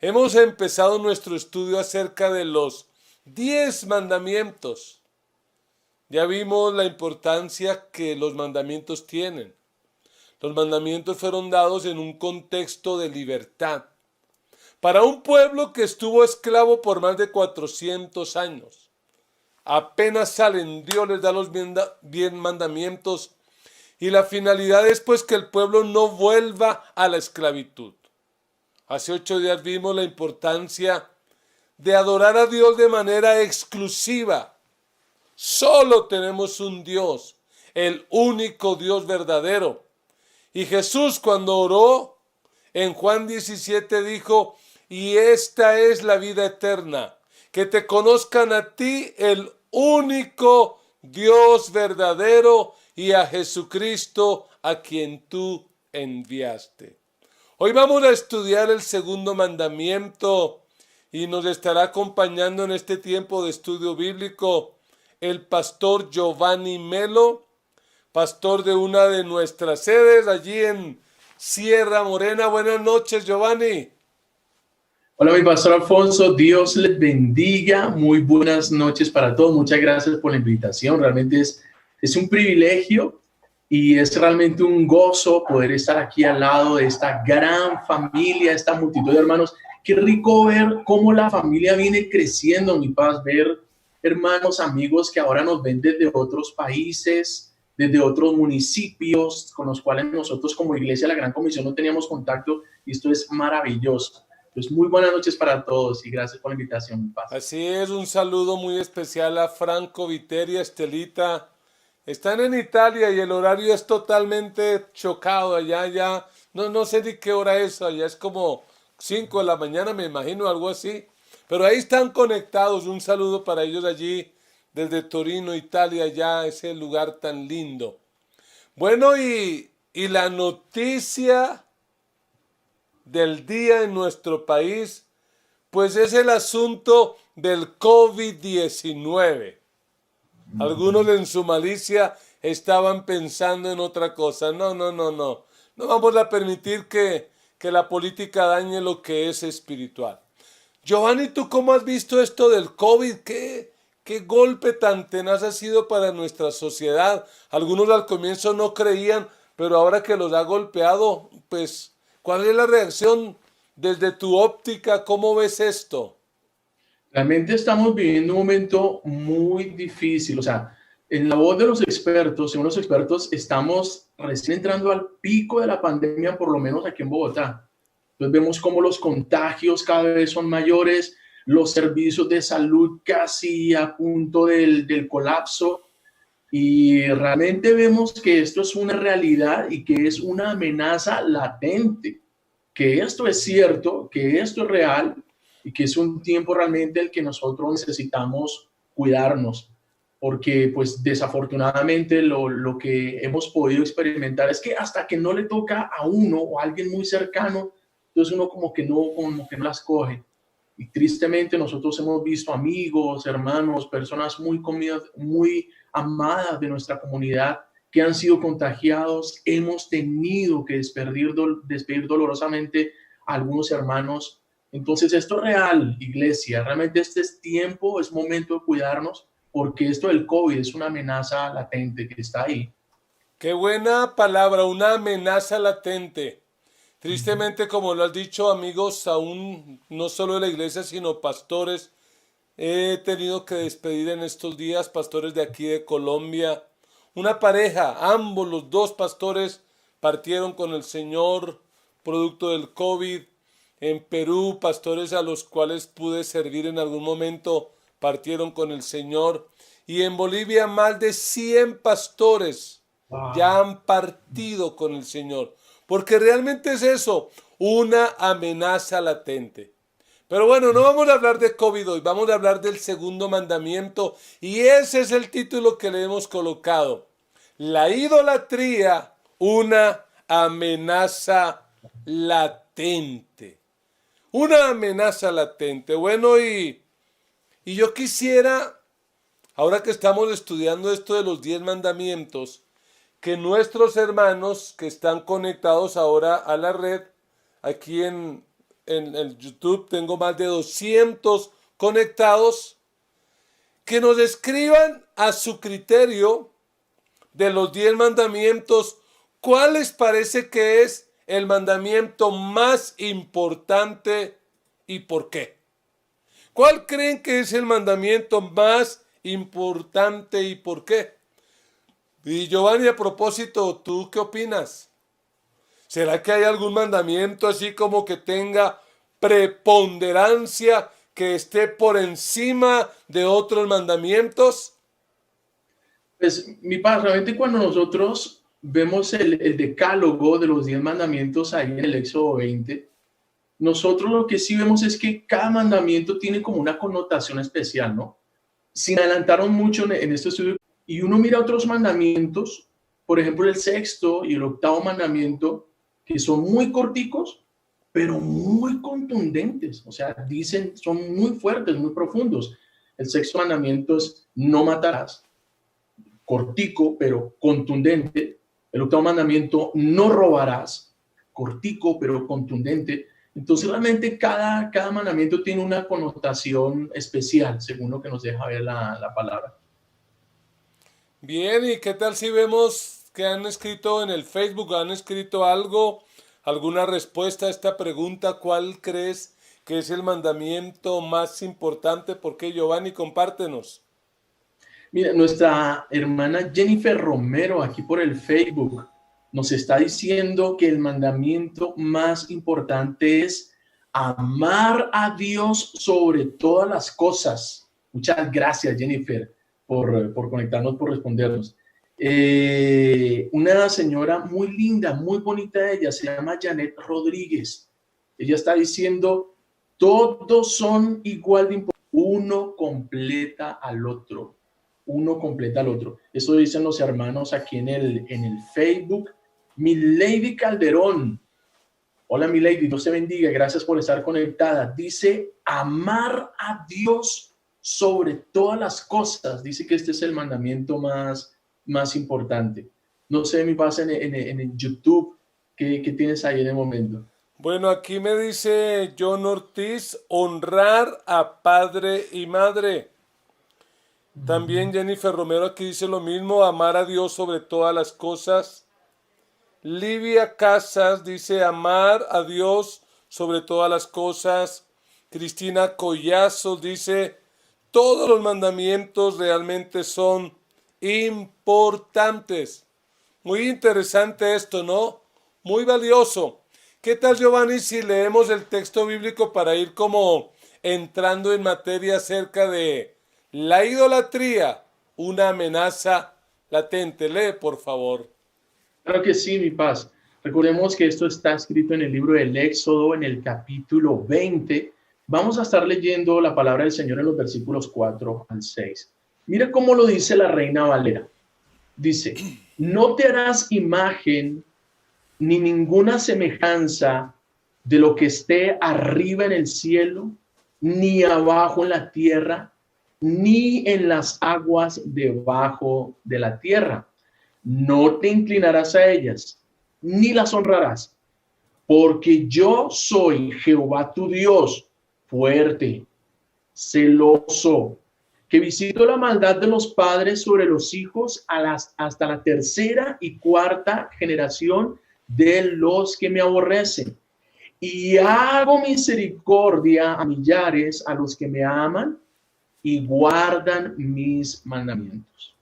Hemos empezado nuestro estudio acerca de los 10 mandamientos. Ya vimos la importancia que los mandamientos tienen. Los mandamientos fueron dados en un contexto de libertad. Para un pueblo que estuvo esclavo por más de 400 años. Apenas salen, Dios les da los 10 mandamientos y la finalidad es pues que el pueblo no vuelva a la esclavitud. Hace 8 días vimos la importancia de adorar a Dios de manera exclusiva. Solo tenemos un Dios, el único Dios verdadero. Y Jesús cuando oró en Juan 17 dijo, y esta es la vida eterna, que te conozcan a ti, el único Dios verdadero, y a Jesucristo a quien tú enviaste. Hoy vamos a estudiar el segundo mandamiento y nos estará acompañando en este tiempo de estudio bíblico el pastor Giovanni Melo, pastor de una de nuestras sedes allí en Sierra Morena. Buenas noches, Giovanni. Hola, mi pastor Alfonso, Dios les bendiga, muy buenas noches para todos, muchas gracias por la invitación, realmente es un privilegio y es realmente un gozo poder estar aquí al lado de esta gran familia, esta multitud de hermanos. Qué rico ver cómo la familia viene creciendo, mi paz, ver hermanos, amigos que ahora nos ven desde otros países, desde otros municipios con los cuales nosotros como iglesia, la Gran Comisión, no teníamos contacto y esto es maravilloso. Pues muy buenas noches para todos y gracias por la invitación, mi paz. Así es, un saludo muy especial a Franco, Viteria, Estelita. Están en Italia y el horario es totalmente chocado allá, ya. No sé ni qué hora es, allá es como 5 de la mañana, me imagino, algo así. Pero ahí están conectados, un saludo para ellos allí, desde Torino, Italia, ya ese lugar tan lindo. Bueno, y la noticia del día en nuestro país, pues es el asunto del COVID-19. Algunos en su malicia estaban pensando en otra cosa. No. No vamos a permitir que la política dañe lo que es espiritual. Giovanni, ¿tú cómo has visto esto del COVID? ¿Qué golpe tan tenaz ha sido para nuestra sociedad? Algunos al comienzo no creían, pero ahora que los ha golpeado, pues, ¿cuál es la reacción desde tu óptica? ¿Cómo ves esto? Realmente estamos viviendo un momento muy difícil, o sea, en la voz de los expertos, según los expertos, estamos recién entrando al pico de la pandemia, por lo menos aquí en Bogotá. Entonces vemos cómo los contagios cada vez son mayores, los servicios de salud casi a punto del colapso y realmente vemos que esto es una realidad y que es una amenaza latente, que esto es cierto, que esto es real y que es un tiempo realmente el que nosotros necesitamos cuidarnos, porque pues desafortunadamente lo que hemos podido experimentar es que hasta que no le toca a uno o a alguien muy cercano, entonces uno como que no las coge. Y tristemente nosotros hemos visto amigos, hermanos, personas muy amadas de nuestra comunidad que han sido contagiados. Hemos tenido que despedir dolorosamente a algunos hermanos. Entonces esto es real, iglesia. Realmente este es tiempo, es momento de cuidarnos porque esto del COVID es una amenaza latente que está ahí. Qué buena palabra, una amenaza latente. Tristemente, como lo has dicho, amigos, aún no solo de la iglesia, sino pastores, he tenido que despedir en estos días pastores de aquí de Colombia. Una pareja, ambos los dos pastores partieron con el Señor producto del COVID. En Perú, pastores a los cuales pude servir en algún momento partieron con el Señor. Y en Bolivia más de 100 pastores ya Wow. han partido con el Señor. Porque realmente es eso, una amenaza latente. Pero bueno, no vamos a hablar de COVID hoy, vamos a hablar del segundo mandamiento y ese es el título que le hemos colocado. La idolatría, una amenaza latente. Una amenaza latente. Bueno, y yo quisiera, ahora que estamos estudiando esto de los 10 mandamientos, que nuestros hermanos que están conectados ahora a la red, aquí en el YouTube, tengo más de 200 conectados, que nos escriban a su criterio de los 10 mandamientos, ¿cuál les parece que es el mandamiento más importante y por qué? ¿Cuál creen que es el mandamiento más importante y por qué? Y Giovanni, a propósito, ¿tú qué opinas? ¿Será que hay algún mandamiento así como que tenga preponderancia, que esté por encima de otros mandamientos? Pues mi padre, realmente cuando nosotros vemos el decálogo de los 10 mandamientos ahí en el Éxodo 20, nosotros lo que sí vemos es que cada mandamiento tiene como una connotación especial, ¿no? Sin adelantarnos mucho en este estudio, y uno mira otros mandamientos, por ejemplo el sexto y el octavo mandamiento, que son muy corticos, pero muy contundentes, o sea, dicen, son muy fuertes, muy profundos. El sexto mandamiento es no matarás, cortico, pero contundente. El octavo mandamiento, no robarás, cortico, pero contundente. Entonces, realmente cada mandamiento tiene una connotación especial, según lo que nos deja ver la palabra. Bien, ¿y qué tal si vemos que han escrito en el Facebook, han escrito algo, alguna respuesta a esta pregunta? ¿Cuál crees que es el mandamiento más importante? ¿Por qué, Giovanni? Compártenos. Mira, nuestra hermana Jennifer Romero, aquí por el Facebook, nos está diciendo que el mandamiento más importante es amar a Dios sobre todas las cosas. Muchas gracias, Jennifer, por conectarnos, por respondernos. Una señora muy linda, muy bonita, ella se llama Janet Rodríguez. Ella está diciendo, todos son igual de importantes, uno completa al otro. Uno completa al otro. Eso dicen los hermanos aquí en el Facebook. Mi Lady Calderón. Hola, mi Lady, Dios te bendiga. Gracias por estar conectada. Dice, amar a Dios sobre todas las cosas. Dice que este es el mandamiento más importante. No sé, mi paz en YouTube, ¿qué tienes ahí en el momento? Bueno, aquí me dice John Ortiz, honrar a padre y madre. También Jennifer Romero aquí dice lo mismo, amar a Dios sobre todas las cosas. Livia Casas dice amar a Dios sobre todas las cosas. Cristina Collazo dice todos los mandamientos realmente son importantes. Muy interesante esto, ¿no? Muy valioso. ¿Qué tal, Giovanni, si leemos el texto bíblico para ir como entrando en materia acerca de la idolatría, una amenaza latente? Lee, por favor. Claro que sí, mi paz. Recordemos que esto está escrito en el libro del Éxodo, en el capítulo 20. Vamos a estar leyendo la palabra del Señor en los versículos 4 al 6. Mira cómo lo dice la Reina Valera. Dice, no te harás imagen ni ninguna semejanza de lo que esté arriba en el cielo, ni abajo en la tierra, ni en las aguas debajo de la tierra. No te inclinarás a ellas, ni las honrarás, porque yo soy Jehová tu Dios, fuerte, celoso, que visito la maldad de los padres sobre los hijos hasta la tercera y cuarta generación de los que me aborrecen. Y hago misericordia a millares a los que me aman y guardan mis mandamientos.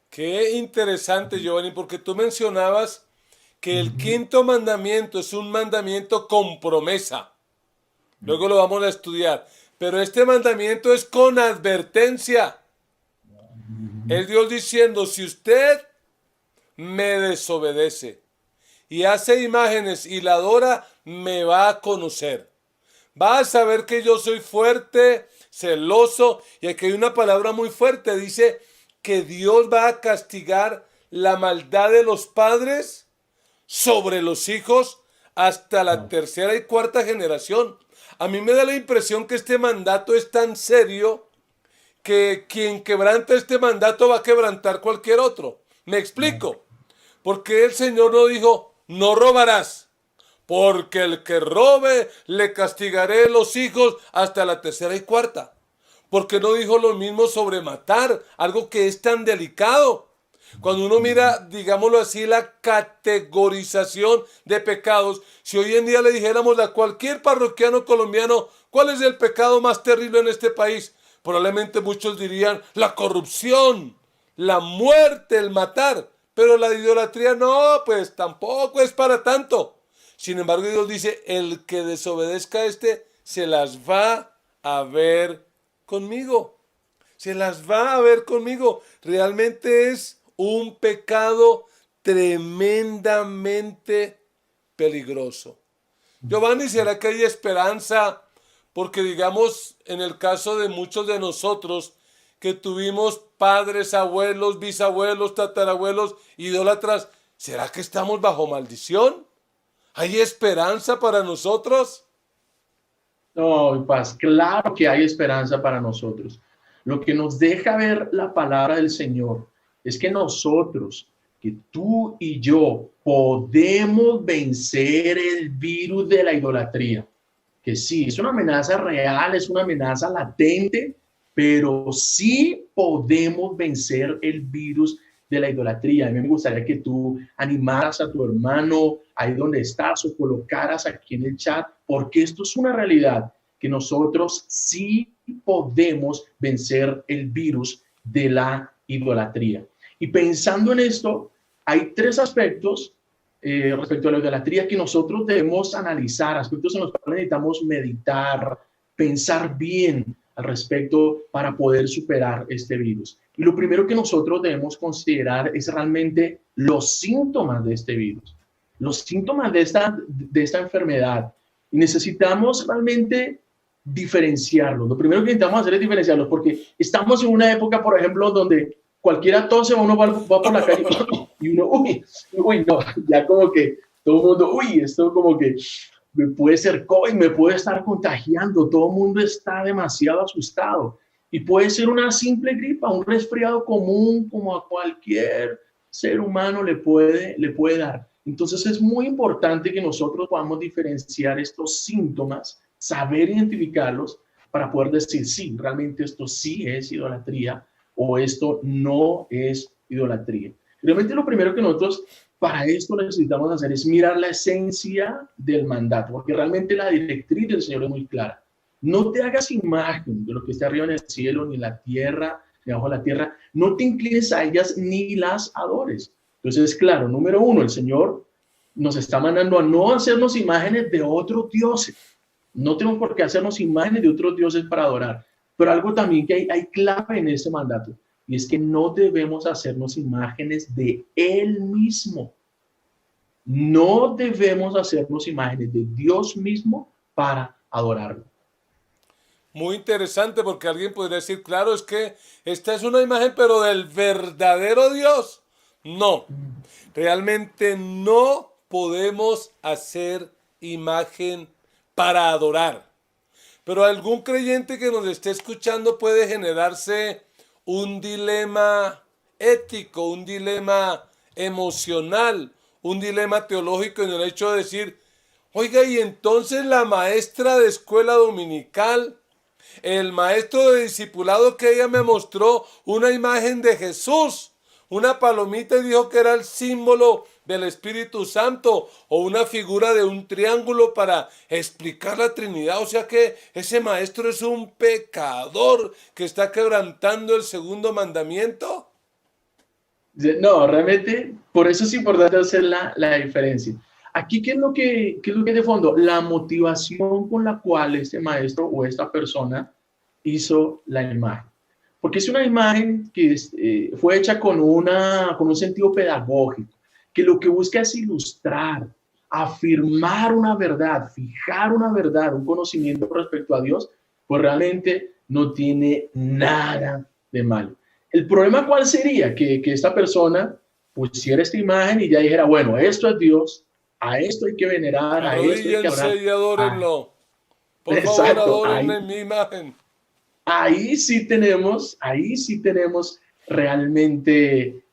Qué interesante, Giovanni, porque tú mencionabas que el quinto mandamiento es un mandamiento con promesa. Luego lo vamos a estudiar. Pero este mandamiento es con advertencia. Es Dios diciendo, si usted me desobedece y hace imágenes y la adora, me va a conocer. Va a saber que yo soy fuerte, celoso, y aquí hay una palabra muy fuerte, dice que Dios va a castigar la maldad de los padres sobre los hijos hasta la tercera y cuarta generación. A mí me da la impresión que este mandato es tan serio que quien quebranta este mandato va a quebrantar cualquier otro. Me explico. Porque el Señor no dijo, no robarás. porque el que robe le castigaré los hijos hasta la tercera y cuarta. Porque no dijo lo mismo sobre matar, algo que es tan delicado. Cuando uno mira, digámoslo así, la categorización de pecados, si hoy en día le dijéramos a cualquier parroquiano colombiano, ¿cuál es el pecado más terrible en este país? Probablemente muchos dirían la corrupción, la muerte, el matar. Pero la idolatría no, pues tampoco es para tanto. Sin embargo, Dios dice, el que desobedezca a este, se las va a ver conmigo. Se las va a ver conmigo. Realmente es un pecado tremendamente peligroso. Giovanni, ¿será que hay esperanza? Porque digamos, en el caso de muchos de nosotros que tuvimos padres, abuelos, bisabuelos, tatarabuelos, idólatras, ¿será que estamos bajo maldición? ¿Hay esperanza para nosotros? No, Paz, claro que hay esperanza para nosotros. Lo que nos deja ver la palabra del Señor es que nosotros, que tú y yo, podemos vencer el virus de la idolatría. Que sí, es una amenaza real, es una amenaza latente, pero sí podemos vencer el virus de la idolatría. A mí me gustaría que tú animaras a tu hermano ahí donde estás o colocaras aquí en el chat, porque esto es una realidad, que nosotros sí podemos vencer el virus de la idolatría. Y pensando en esto, hay tres aspectos respecto a la idolatría que nosotros debemos analizar, aspectos en los cuales necesitamos meditar, pensar bien al respecto para poder superar este virus. Y lo primero que nosotros debemos considerar es realmente los síntomas de este virus, los síntomas de esta enfermedad. Y necesitamos realmente diferenciarlos. Lo primero que necesitamos hacer es diferenciarlos, porque estamos en una época, por ejemplo, donde cualquiera tose, uno va por la calle y uno, uy, no, ya como que todo el mundo, uy, esto como que me puede ser COVID, me puede estar contagiando, todo el mundo está demasiado asustado. Y puede ser una simple gripa, un resfriado común, como a cualquier ser humano le puede dar. Entonces es muy importante que nosotros podamos diferenciar estos síntomas, saber identificarlos para poder decir, sí, realmente esto sí es idolatría o esto no es idolatría. Realmente lo primero que nosotros para esto necesitamos hacer es mirar la esencia del mandato, porque realmente la directriz del Señor es muy clara. No te hagas imagen de lo que está arriba en el cielo, ni en la tierra, ni abajo de la tierra. No te inclines a ellas ni las adores. Entonces, claro, número uno, el Señor nos está mandando a no hacernos imágenes de otros dioses. No tenemos por qué hacernos imágenes de otros dioses para adorar. Pero algo también que hay clave en este mandato, y es que no debemos hacernos imágenes de Él mismo. No debemos hacernos imágenes de Dios mismo para adorarlo. Muy interesante, porque alguien podría decir, claro, es que esta es una imagen, pero del verdadero Dios. No, realmente no podemos hacer imagen para adorar. Pero algún creyente que nos esté escuchando puede generarse un dilema ético, un dilema emocional, un dilema teológico en el hecho de decir, oiga, y entonces la maestra de escuela dominical, el maestro de discipulado que ella me mostró una imagen de Jesús, una palomita, y dijo que era el símbolo del Espíritu Santo, o una figura de un triángulo para explicar la Trinidad. O sea que ese maestro es un pecador que está quebrantando el segundo mandamiento. No, realmente, por eso es importante hacer la diferencia. Aquí, ¿qué es lo que hay de fondo? La motivación con la cual este maestro o esta persona hizo la imagen. Porque es una imagen que fue hecha con un sentido pedagógico, que lo que busca es ilustrar, afirmar una verdad, fijar una verdad, un conocimiento respecto a Dios, pues realmente no tiene nada de malo. El problema, ¿cuál sería? Que esta persona pusiera esta imagen y ya dijera, bueno, esto es Dios, a esto hay que venerar, a esto hay que Arrodíllense y adórenlo. Por favor, exacto, adórenme mi imagen. ahí sí tenemos realmente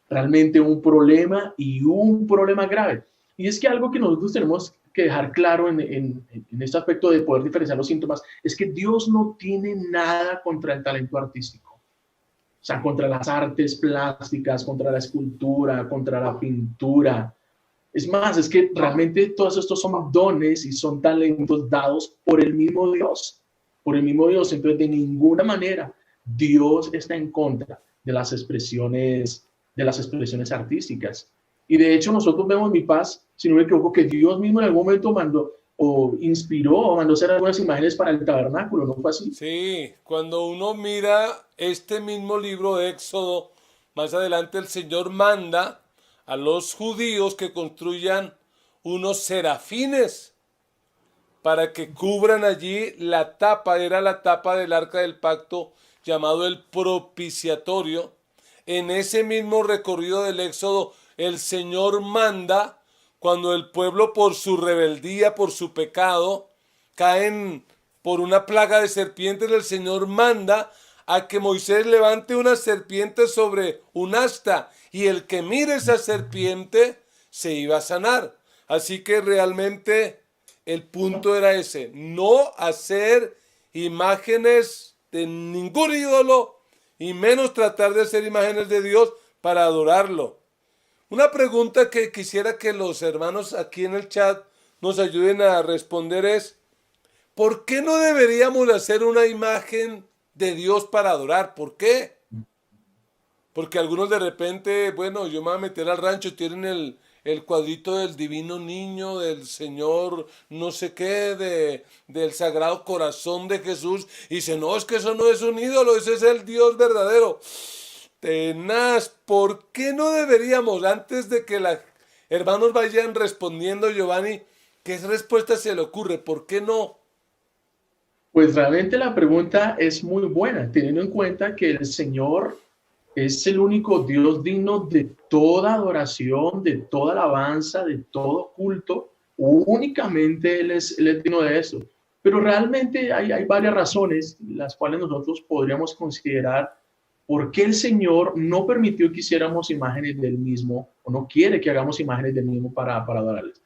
un problema, y un problema grave. Y es que algo que nosotros tenemos que dejar claro en este aspecto de poder diferenciar los síntomas es que Dios no tiene nada contra el talento artístico. O sea, contra las artes plásticas, contra la escultura, contra la pintura. Es más, es que realmente todos estos son dones y son talentos dados por el mismo Dios. Por el mismo Dios. Entonces, de ninguna manera Dios está en contra de las expresiones artísticas. Y de hecho, nosotros vemos en Mi Paz, si no me equivoco, que Dios mismo en algún momento mandó o inspiró o mandó hacer algunas imágenes para el tabernáculo, ¿no fue así? Sí, cuando uno mira este mismo libro de Éxodo, más adelante el Señor manda a los judíos que construyan unos serafines para que cubran allí la tapa, era la tapa del arca del pacto llamado el propiciatorio. En ese mismo recorrido del Éxodo, el Señor manda, cuando el pueblo por su rebeldía, por su pecado, caen por una plaga de serpientes, el Señor manda a que Moisés levante una serpiente sobre un asta y el que mire esa serpiente se iba a sanar. Así que realmente el punto era ese, no hacer imágenes de ningún ídolo y menos tratar de hacer imágenes de Dios para adorarlo. Una pregunta que quisiera que los hermanos aquí en el chat nos ayuden a responder es, ¿por qué no deberíamos hacer una imagen de Dios para adorar? ¿Por qué? Porque algunos de repente, bueno, yo me voy a meter al rancho, tienen el cuadrito del divino niño, del Señor no sé qué, del Sagrado Corazón de Jesús, y dicen, no, es que eso no es un ídolo, ese es el Dios verdadero. Tenaz, ¿por qué no deberíamos, antes de que los hermanos vayan respondiendo, Giovanni, qué respuesta se le ocurre? ¿Por qué no? Pues realmente la pregunta es muy buena, teniendo en cuenta que el Señor es el único Dios digno de toda adoración, de toda alabanza, de todo culto. Únicamente Él es digno de eso. Pero realmente hay varias razones las cuales nosotros podríamos considerar por qué el Señor no permitió que hiciéramos imágenes del mismo o no quiere que hagamos imágenes del mismo para adorarles.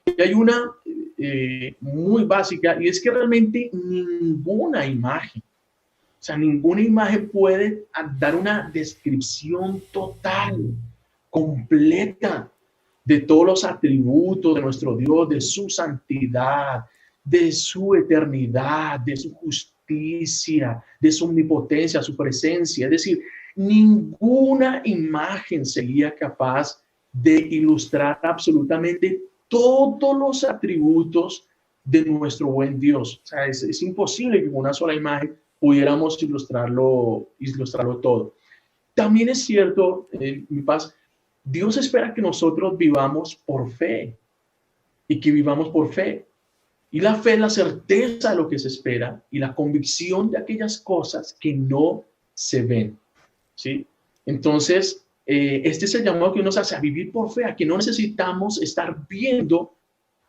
Y hay una muy básica y es que realmente ninguna imagen, o sea, ninguna imagen puede dar una descripción total, completa de todos los atributos de nuestro Dios, de su santidad, de su eternidad, de su justicia, de su omnipotencia, su presencia. Es decir, ninguna imagen sería capaz de ilustrar absolutamente todos los atributos de nuestro buen Dios. O sea, es imposible que con una sola imagen pudiéramos ilustrarlo todo. También es cierto, Mi Paz, Dios espera que nosotros vivamos por fe y que vivamos por fe. Y la fe es la certeza de lo que se espera y la convicción de aquellas cosas que no se ven. ¿Sí? Entonces, este es el llamado que nos hace a vivir por fe, a que no necesitamos estar viendo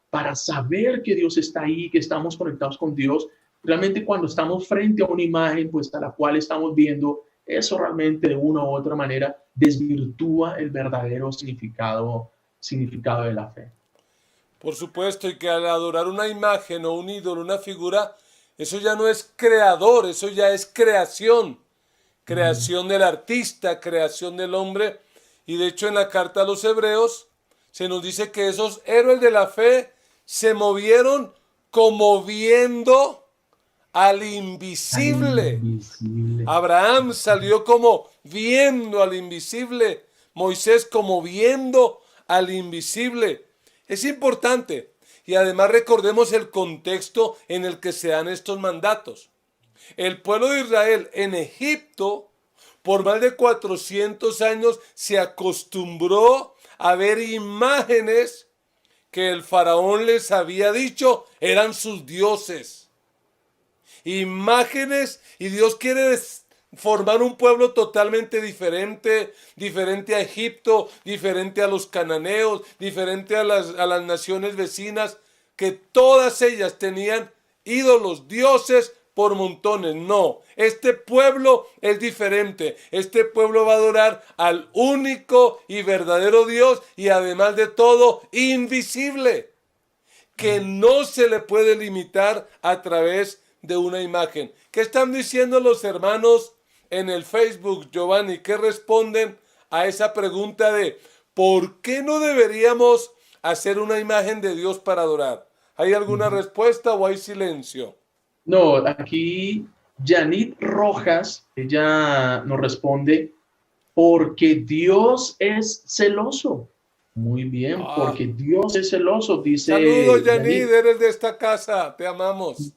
para saber que Dios está ahí, que estamos conectados con Dios. Realmente cuando estamos frente a una imagen, pues a la cual estamos viendo, eso realmente de una u otra manera desvirtúa el verdadero significado de la fe. Por supuesto, y que al adorar una imagen o un ídolo, una figura, eso ya no es creador, eso ya es creación. Creación del artista, creación del hombre. Y de hecho en la carta a los Hebreos se nos dice que esos héroes de la fe se movieron como viendo al invisible. Abraham salió como viendo al invisible. Moisés como viendo al invisible. Es importante. Y además recordemos el contexto en el que se dan estos mandatos. El pueblo de Israel en Egipto, por más de 400 años, se acostumbró a ver imágenes que el faraón les había dicho eran sus dioses. Imágenes, y Dios quiere formar un pueblo totalmente diferente, diferente a Egipto, diferente a los cananeos, diferente a las naciones vecinas, que todas ellas tenían ídolos, dioses por montones. No, este pueblo es diferente. Este pueblo va a adorar al único y verdadero Dios y además de todo, invisible. que no se le puede limitar a través de una imagen. ¿Qué están diciendo los hermanos en el Facebook, Giovanni? ¿Qué responden a esa pregunta de ¿por qué no deberíamos hacer una imagen de Dios para adorar? ¿Hay alguna respuesta o hay silencio? No, aquí Janit Rojas, ella nos responde, porque Dios es celoso. Muy bien, Ah, porque Dios es celoso, saludos, dice Yanid, Janit. eres de esta casa, te amamos.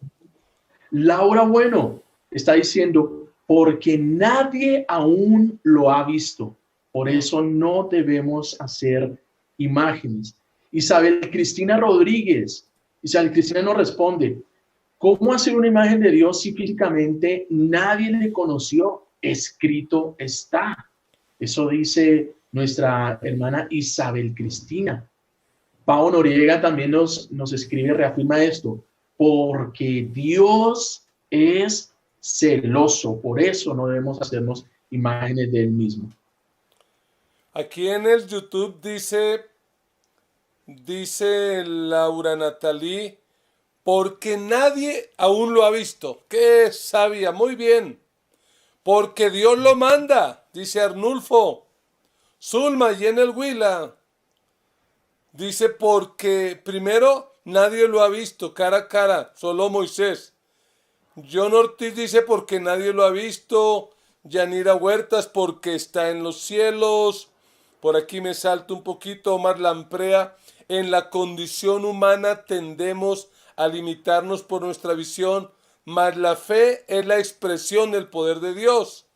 Laura Bueno está diciendo, porque nadie aún lo ha visto, por Mm. eso no debemos hacer imágenes. Isabel Cristina Rodríguez, Isabel Cristina nos responde, ¿cómo hacer una imagen de Dios si físicamente nadie le conoció? Escrito está. Eso dice nuestra hermana Isabel Cristina. Pau Noriega también nos escribe, reafirma esto, porque Dios es celoso, por eso no debemos hacernos imágenes de él mismo. Aquí en el YouTube dice Laura Natalí, porque nadie aún lo ha visto. ¡Qué sabia! Muy bien. Porque Dios lo manda, dice Arnulfo. Zulma y en el Huila. Dice porque primero nadie lo ha visto cara a cara, solo Moisés. John Ortiz dice porque nadie lo ha visto. Yanira Huertas porque está en los cielos. Por aquí me salto un poquito. Omar Lamprea. En la condición humana tendemos a limitarnos por nuestra visión, mas la fe es la expresión del poder de Dios.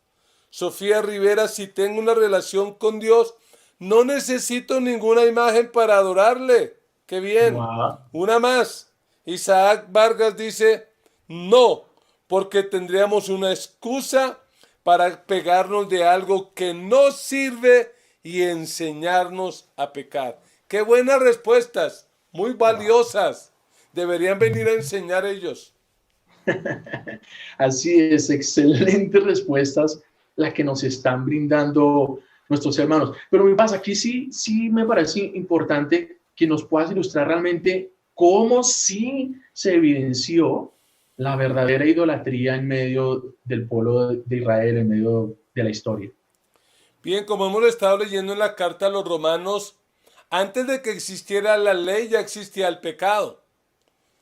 Sofía Rivera, si tengo una relación con Dios, no necesito ninguna imagen para adorarle. ¡Qué bien! Wow. Una más. Isaac Vargas dice, no, porque tendríamos una excusa para pegarnos de algo que no sirve y enseñarnos a pecar. ¡Qué buenas respuestas! Muy valiosas. Deberían venir a enseñar ellos. Así es, excelentes respuestas las que nos están brindando nuestros hermanos. Pero me pasa, aquí sí me parece importante que nos puedas ilustrar realmente cómo sí se evidenció la verdadera idolatría en medio del pueblo de Israel, en medio de la historia. Bien, como hemos estado leyendo en la carta a los romanos, antes de que existiera la ley ya existía el pecado.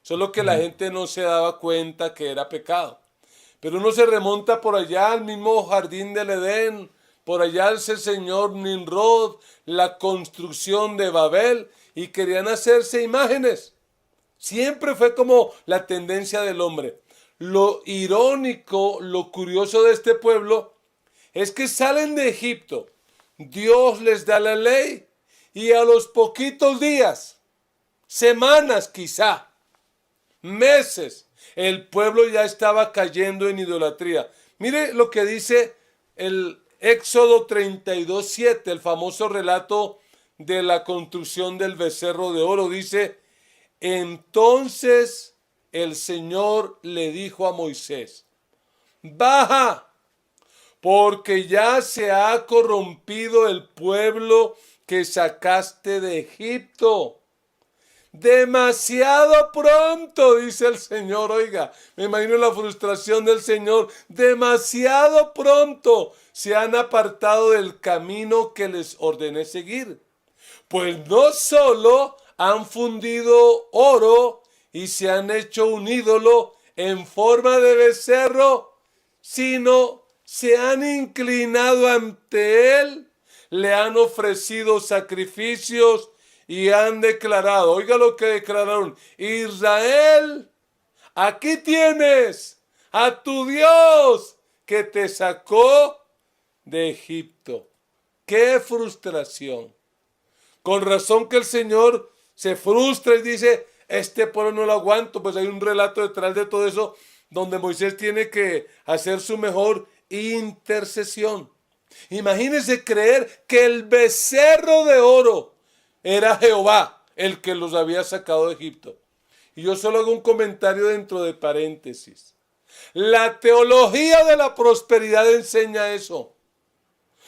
Solo que la gente no se daba cuenta que era pecado. Pero uno se remonta por allá al mismo jardín del Edén, por allá ese señor Nimrod, la construcción de Babel, y querían hacerse imágenes. Siempre fue como la tendencia del hombre. Lo irónico, lo curioso de este pueblo es que salen de Egipto, Dios les da la ley y a los poquitos días, semanas quizá, meses, el pueblo ya estaba cayendo en idolatría. Mire lo que dice el Éxodo 32:7, el famoso relato de la construcción del becerro de oro. Dice, entonces el Señor le dijo a Moisés, baja, porque ya se ha corrompido el pueblo que sacaste de Egipto. Demasiado pronto, dice el Señor. Oiga, me imagino la frustración del Señor. Demasiado pronto se han apartado del camino que les ordené seguir. Pues no solo han fundido oro y se han hecho un ídolo en forma de becerro, sino se han inclinado ante él, le han ofrecido sacrificios y han declarado, oiga lo que declararon, Israel, aquí tienes a tu Dios que te sacó de Egipto. ¡Qué frustración! Con razón que el Señor se frustra y dice, este pueblo no lo aguanto. Pues hay un relato detrás de todo eso donde Moisés tiene que hacer su mejor intercesión. Imagínense creer que el becerro de oro era Jehová el que los había sacado de Egipto. Y yo solo hago un comentario dentro de paréntesis. La teología de la prosperidad enseña eso.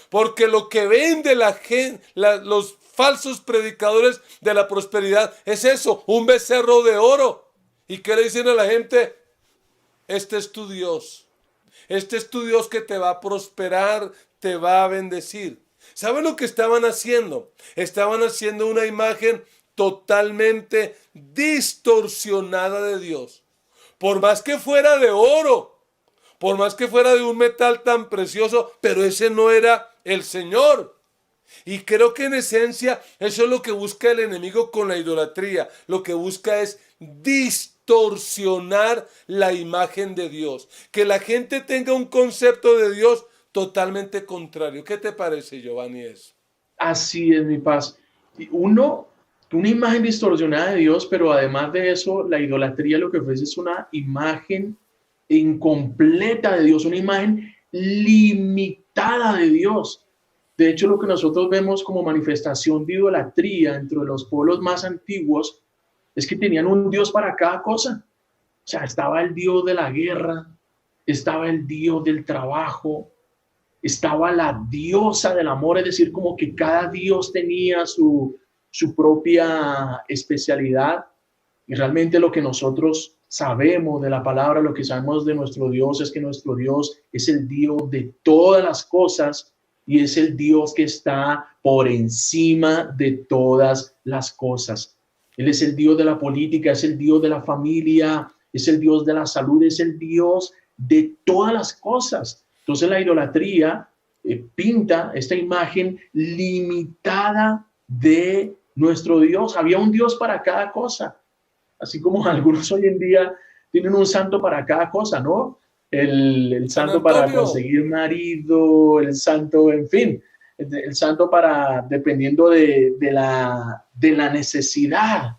Porque lo que vende la gente, los falsos predicadores de la prosperidad es eso, un becerro de oro. ¿Y qué le dicen a la gente? Este es tu Dios. Este es tu Dios que te va a prosperar, te va a bendecir. ¿Saben lo que estaban haciendo? Estaban haciendo una imagen totalmente distorsionada de Dios. Por más que fuera de oro, por más que fuera de un metal tan precioso, pero ese no era el Señor. Y creo que en esencia eso es lo que busca el enemigo con la idolatría. Lo que busca es distorsionar la imagen de Dios. Que la gente tenga un concepto de Dios totalmente contrario. ¿Qué te parece, Giovanni, eso? Así es, mi paz. Una imagen distorsionada de Dios, pero además de eso, la idolatría lo que ofrece es una imagen incompleta de Dios, una imagen limitada de Dios. De hecho, lo que nosotros vemos como manifestación de idolatría entre los pueblos más antiguos es que tenían un Dios para cada cosa. O sea, estaba el Dios de la guerra, estaba el Dios del trabajo, estaba la diosa del amor, es decir, como que cada Dios tenía su propia especialidad. Y realmente lo que nosotros sabemos de la palabra, lo que sabemos de nuestro Dios es que nuestro Dios es el Dios de todas las cosas y es el Dios que está por encima de todas las cosas. Él es el Dios de la política, es el Dios de la familia, es el Dios de la salud, es el Dios de todas las cosas. Entonces la idolatría pinta esta imagen limitada de nuestro Dios. Había un Dios para cada cosa. Así como algunos hoy en día tienen un santo para cada cosa, ¿no? El santo para conseguir marido, el santo, en fin, el santo para, dependiendo de la necesidad.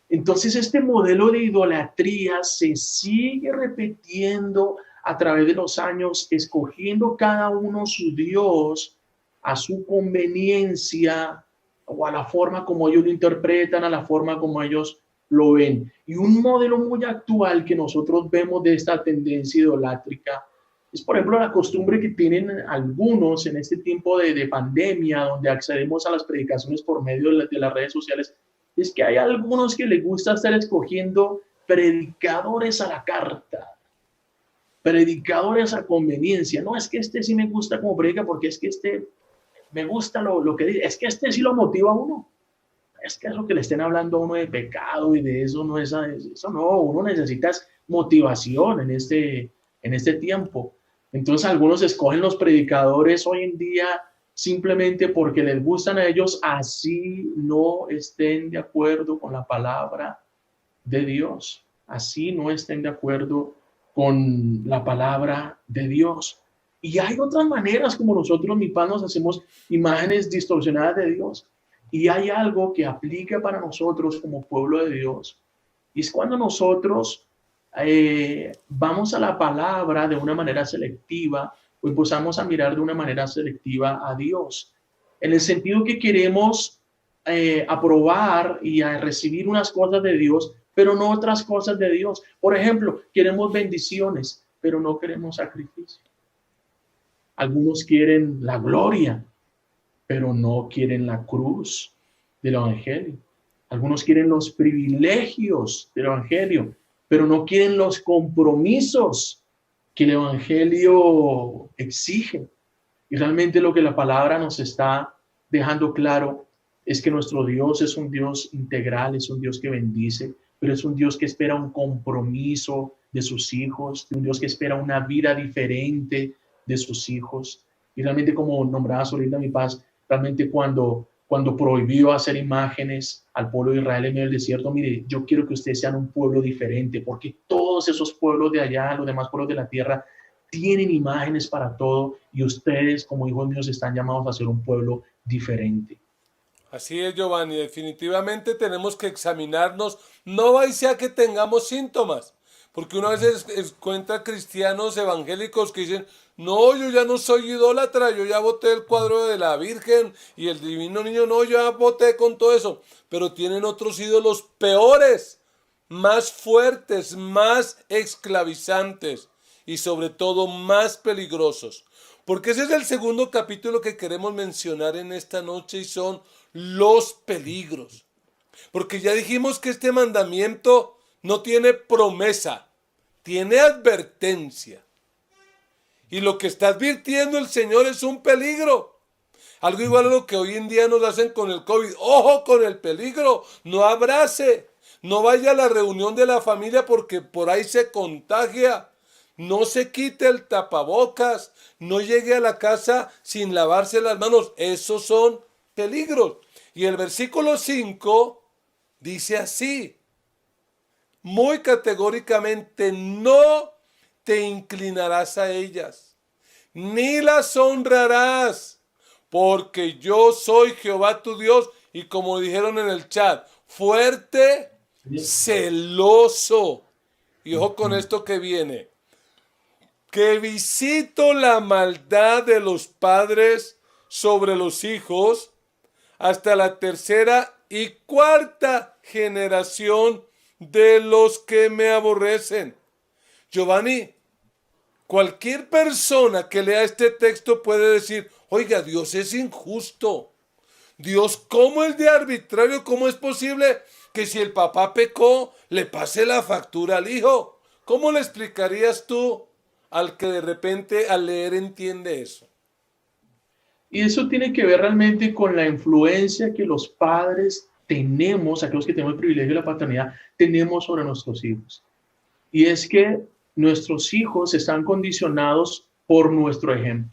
Entonces, este modelo de idolatría se sigue repitiendo a través de los años, escogiendo cada uno su Dios a su conveniencia o a la forma como ellos lo interpretan, a la forma como ellos lo ven. Y un modelo muy actual que nosotros vemos de esta tendencia idolátrica es, por ejemplo, la costumbre que tienen algunos en este tiempo de pandemia, donde accedemos a las predicaciones por medio de las redes sociales, es que hay algunos que les gusta estar escogiendo predicadores a la carta, predicadores a conveniencia. No, es que este sí me gusta como predica porque es que este me gusta lo que dice, es que este sí lo motiva a uno. Es que eso que le estén hablando a uno de pecado y de eso no es eso, no, uno necesita motivación en este tiempo. Entonces algunos escogen los predicadores hoy en día simplemente porque les gustan a ellos, así no estén de acuerdo con la palabra de Dios, así no estén de acuerdo con la palabra de Dios. Y hay otras maneras como nosotros, mi pan, nos hacemos imágenes distorsionadas de Dios. Y hay algo que aplica para nosotros como pueblo de Dios. Y es cuando nosotros vamos a la palabra de una manera selectiva o empezamos a mirar de una manera selectiva a Dios. En el sentido que queremos aprobar y a recibir unas cosas de Dios, pero no otras cosas de Dios. Por ejemplo, queremos bendiciones, pero no queremos sacrificio. Algunos quieren la gloria, pero no quieren la cruz del Evangelio. Algunos quieren los privilegios del Evangelio, pero no quieren los compromisos que el Evangelio exige. Y realmente lo que la palabra nos está dejando claro es que nuestro Dios es un Dios integral, es un Dios que bendice, pero es un Dios que espera un compromiso de sus hijos, un Dios que espera una vida diferente de sus hijos. Y realmente, como nombraba Solinda Mi Paz, realmente cuando prohibió hacer imágenes al pueblo de Israel en medio del desierto, mire, yo quiero que ustedes sean un pueblo diferente, porque todos esos pueblos de allá, los demás pueblos de la tierra, tienen imágenes para todo, y ustedes como hijos míos están llamados a ser un pueblo diferente. Así es, Giovanni, definitivamente tenemos que examinarnos, no va y sea que tengamos síntomas, porque una vez encuentra cristianos evangélicos que dicen, no, yo ya no soy idólatra, yo ya boté el cuadro de la Virgen y el Divino Niño, no, yo ya boté con todo eso, pero tienen otros ídolos peores, más fuertes, más esclavizantes y sobre todo más peligrosos. Porque ese es el segundo capítulo que queremos mencionar en esta noche y son los peligros. Porque ya dijimos que este mandamiento no tiene promesa, tiene advertencia. Y lo que está advirtiendo el Señor es un peligro. Algo igual a lo que hoy en día nos hacen con el COVID. ¡Ojo con el peligro! No abrace. No vaya a la reunión de la familia porque por ahí se contagia. No se quite el tapabocas. No llegue a la casa sin lavarse las manos. Esos son peligros. Y el versículo 5 dice así, muy categóricamente: no te inclinarás a ellas, ni las honrarás, porque yo soy Jehová tu Dios, y como dijeron en el chat, fuerte, celoso. Y ojo con esto que viene, que visito la maldad de los padres sobre los hijos hasta la tercera y cuarta generación de los que me aborrecen. Giovanni, cualquier persona que lea este texto puede decir, oiga, Dios es injusto. Dios, ¿cómo es de arbitrario? ¿Cómo es posible que si el papá pecó, le pase la factura al hijo? ¿Cómo le explicarías tú al que de repente al leer entiende eso? Y eso tiene que ver realmente con la influencia que los padres tenemos, aquellos que tenemos el privilegio de la paternidad, tenemos sobre nuestros hijos. Y es que nuestros hijos están condicionados por nuestro ejemplo.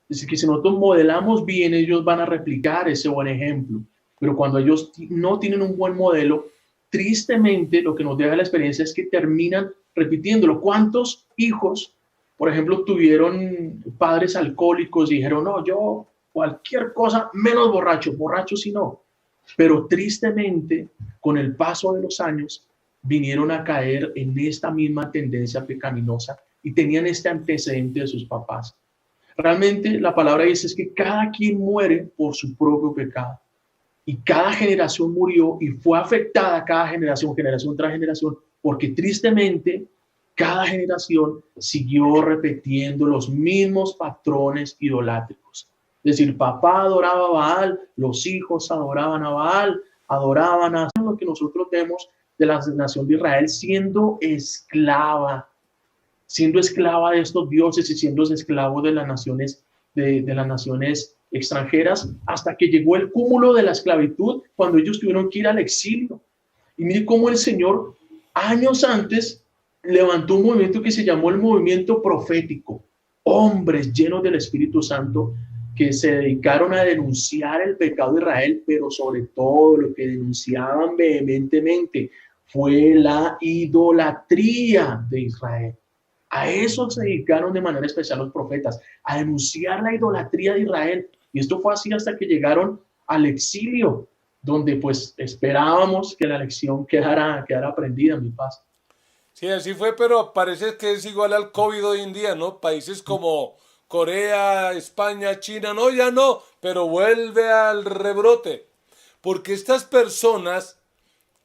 Es decir, que si nosotros modelamos bien, ellos van a replicar ese buen ejemplo. Pero cuando ellos no tienen un buen modelo, tristemente lo que nos deja la experiencia es que terminan repitiéndolo. ¿Cuántos hijos, por ejemplo, tuvieron padres alcohólicos y dijeron, no, yo cualquier cosa menos borracho, borracho sí no? Pero tristemente, con el paso de los años, vinieron a caer en esta misma tendencia pecaminosa y tenían este antecedente de sus papás. Realmente la palabra dice es que cada quien muere por su propio pecado. Y cada generación murió y fue afectada cada generación, generación tras generación, porque tristemente cada generación siguió repitiendo los mismos patrones idolátricos. Es decir, papá adoraba a Baal, los hijos adoraban a Baal, adoraban a lo que nosotros vemos de la nación de Israel siendo esclava de estos dioses y siendo esclavos de las naciones, de las naciones extranjeras, hasta que llegó el cúmulo de la esclavitud cuando ellos tuvieron que ir al exilio. Y mire cómo el Señor años antes levantó un movimiento que se llamó el movimiento profético, hombres llenos del Espíritu Santo que se dedicaron a denunciar el pecado de Israel, pero sobre todo lo que denunciaban vehementemente fue la idolatría de Israel. A eso se dedicaron de manera especial los profetas, a denunciar la idolatría de Israel. Y esto fue así hasta que llegaron al exilio, donde pues esperábamos que la lección quedara aprendida, mi paz. Sí, así fue, pero parece que es igual al COVID hoy en día, ¿no? Países como Corea, España, China, no, ya no, pero vuelve al rebrote. Porque estas personas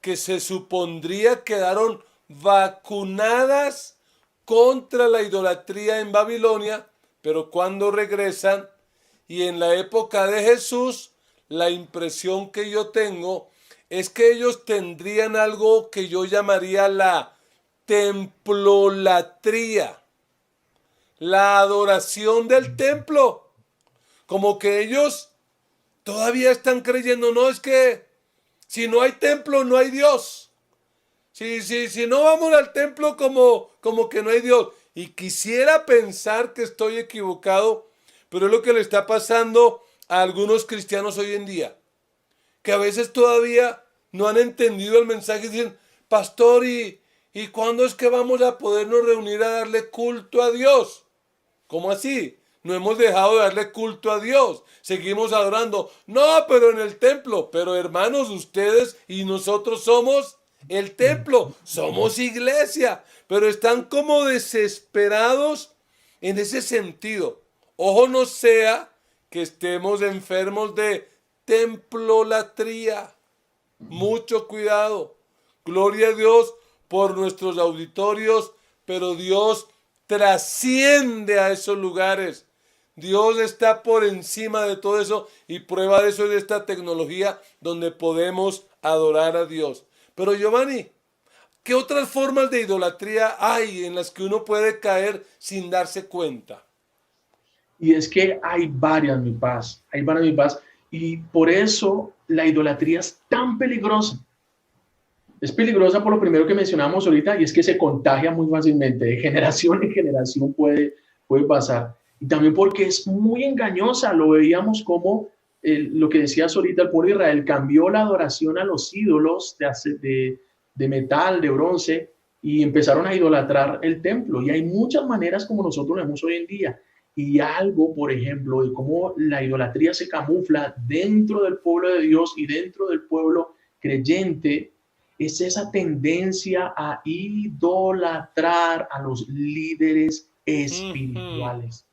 que se supondría quedaron vacunadas contra la idolatría en Babilonia, pero cuando regresan y en la época de Jesús, la impresión que yo tengo es que ellos tendrían algo que yo llamaría la templolatría, la adoración del templo, como que ellos todavía están creyendo, no, es que si no hay templo no hay Dios. Si no vamos al templo como que no hay Dios. Y quisiera pensar que estoy equivocado, pero es lo que le está pasando a algunos cristianos hoy en día. Que a veces todavía no han entendido el mensaje y dicen, pastor, ¿y cuándo es que vamos a podernos reunir a darle culto a Dios? ¿Cómo así? No hemos dejado de darle culto a Dios. Seguimos adorando. No, pero en el templo. Pero hermanos, ustedes y nosotros somos el templo, somos iglesia, pero están como desesperados en ese sentido. Ojo no sea que estemos enfermos de templolatría. Mucho cuidado. Gloria a Dios por nuestros auditorios, pero Dios trasciende a esos lugares. Dios está por encima de todo eso y prueba de eso es esta tecnología donde podemos adorar a Dios. Pero Giovanni, ¿qué otras formas de idolatría hay en las que uno puede caer sin darse cuenta? Y es que hay varias, mi paz, hay varias, mi paz. Y por eso la idolatría es tan peligrosa. Es peligrosa por lo primero que mencionamos ahorita y es que se contagia muy fácilmente. De generación en generación puede pasar. Y también porque es muy engañosa. Lo veíamos como lo que decías ahorita, el pueblo de Israel cambió la adoración a los ídolos de metal, de bronce, y empezaron a idolatrar el templo. Y hay muchas maneras como nosotros lo vemos hoy en día. Y algo, por ejemplo, de cómo la idolatría se camufla dentro del pueblo de Dios y dentro del pueblo creyente, es esa tendencia a idolatrar a los líderes espirituales.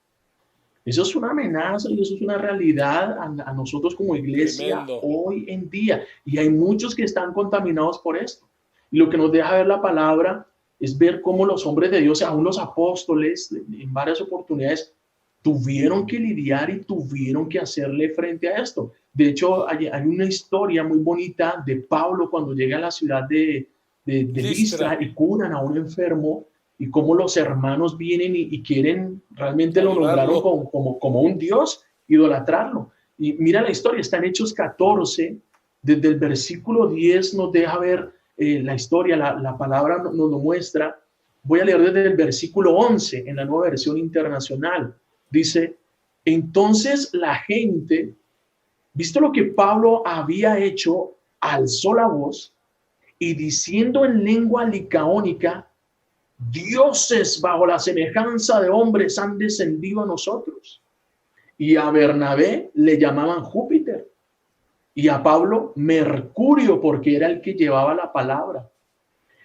Eso es una amenaza y eso es una realidad a nosotros como iglesia Tremendo. hoy en día. Y hay muchos que están contaminados por esto. Y lo que nos deja ver la palabra es ver cómo los hombres de Dios, aún los apóstoles, en varias oportunidades, tuvieron que lidiar y tuvieron que hacerle frente a esto. De hecho, hay una historia muy bonita de Pablo cuando llega a la ciudad de Listra y curan a un enfermo y cómo los hermanos vienen y quieren, realmente lo nombraron como un dios, idolatrarlo. Y mira la historia, está en Hechos 14, desde el versículo 10 nos deja ver la historia, la palabra nos lo muestra. Voy a leer desde el versículo 11 en la Nueva Versión Internacional. Dice, entonces la gente, visto lo que Pablo había hecho, alzó la voz y diciendo en lengua licaónica, dioses bajo la semejanza de hombres han descendido a nosotros. Y a Bernabé le llamaban Júpiter y a Pablo Mercurio porque era el que llevaba la palabra.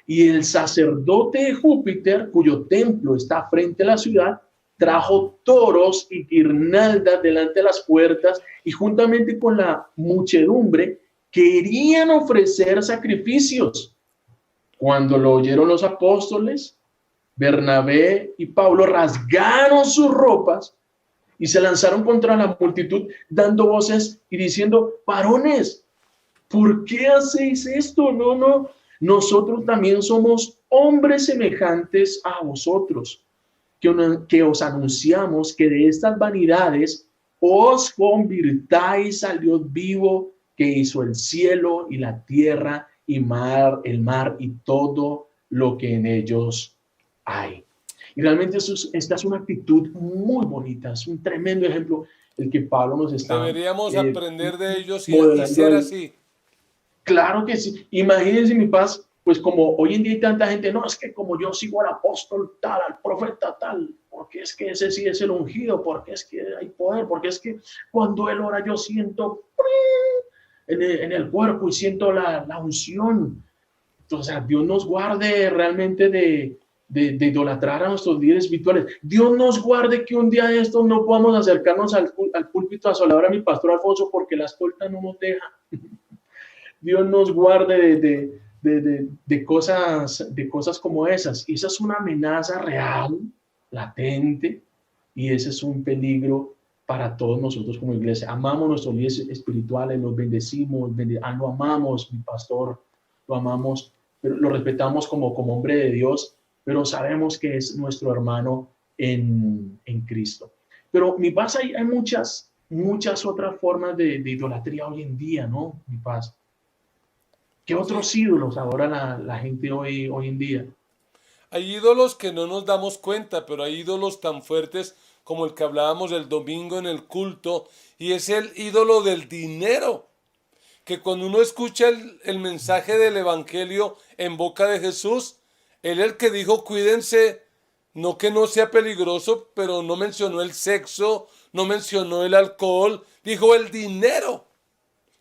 Y el sacerdote de Júpiter, cuyo templo está frente a la ciudad, trajo toros y guirnaldas delante de las puertas y juntamente con la muchedumbre querían ofrecer sacrificios. Cuando lo oyeron los apóstoles, Bernabé y Pablo rasgaron sus ropas y se lanzaron contra la multitud dando voces y diciendo, varones, ¿por qué hacéis esto? No, nosotros también somos hombres semejantes a vosotros, que os anunciamos que de estas vanidades os convirtáis al Dios vivo que hizo el cielo y la tierra y el mar y todo lo que en ellos hay. Y realmente esta es una actitud muy bonita, es un tremendo ejemplo el que Pablo nos está Deberíamos aprender de ellos y modelando ser ahí. así. Claro que sí. Imagínense, mi paz, pues como hoy en día hay tanta gente, no, es que como yo sigo al apóstol tal, al profeta tal, porque es que ese sí es el ungido, porque es que hay poder, porque es que cuando él ora yo siento en el cuerpo y siento la unción. Entonces, Dios nos guarde realmente de idolatrar a nuestros líderes espirituales. Dios nos guarde que un día de estos no podamos acercarnos al púlpito a solar a mi pastor Alfonso porque la escolta no nos deja. Dios nos guarde de cosas como esas. Y esa es una amenaza real, latente, y ese es un peligro para todos nosotros como iglesia. Amamos nuestros líderes espirituales, los bendecimos, lo amamos, mi pastor, lo amamos, pero lo respetamos como hombre de Dios, pero sabemos que es nuestro hermano en Cristo. Pero mi paz, hay muchas otras formas de idolatría hoy en día, ¿no? Mi paz. ¿Qué otros ídolos adora la gente hoy en día? Hay ídolos que no nos damos cuenta, pero hay ídolos tan fuertes como el que hablábamos el domingo en el culto, y es el ídolo del dinero. Que cuando uno escucha el mensaje del Evangelio en boca de Jesús, él el que dijo cuídense, no que no sea peligroso, pero no mencionó el sexo, no mencionó el alcohol, dijo el dinero.